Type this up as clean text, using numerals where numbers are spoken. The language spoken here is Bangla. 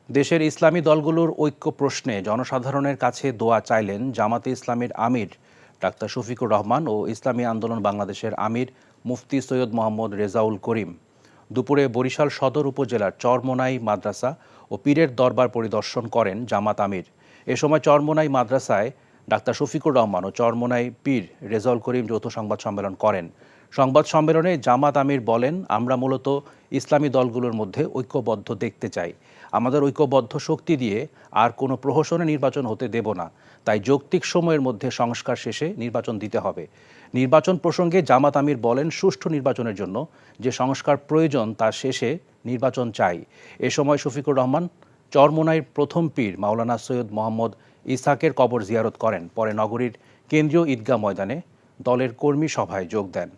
দেশের ইসলামী দলগুলোর ঐক্য প্রশ্নে জনসাধারণের কাছে দোয়া চাইলেন জামাতে ইসলামীর আমির ডাক্তার শফিকুর রহমান ও ইসলামী আন্দোলন বাংলাদেশের আমির মুফতি সৈয়দ মোহাম্মদ রেজাউল করিম। দুপুরে বরিশাল সদর উপজেলার চরমোনাই মাদ্রাসা ও পীরের দরবার পরিদর্শন করেন জামাত আমির। এ সময় চরমোনাই মাদ্রাসায় ডাক্তার শফিকুর রহমান ও চরমোনাই পীর রেজাউল করিম যৌথ সংবাদ সম্মেলন করেন। সংবাদ সম্মেলনে জামাত আমির বলেন, আমরা মূলত ইসলামী দলগুলোর মধ্যে ঐক্যবদ্ধ দেখতে চাই। আমাদের ঐক্যবদ্ধ শক্তি দিয়ে আর কোনো প্রহসনে নির্বাচন হতে দেব না। তাই যৌক্তিক সময়ের মধ্যে সংস্কার শেষে নির্বাচন দিতে হবে। নির্বাচন প্রসঙ্গে জামাত আমির বলেন, সুষ্ঠু নির্বাচনের জন্য যে সংস্কার প্রয়োজন তার শেষে নির্বাচন চাই। এ সময় শফিকুর রহমান চরমোনাইর প্রথম পীর মাওলানা সৈয়দ মোহাম্মদ ইসহাকের কবর জিয়ারত করেন। পরে নগরীর কেন্দ্রীয় ঈদগাহ ময়দানে দলের কর্মী সভায় যোগ দেন।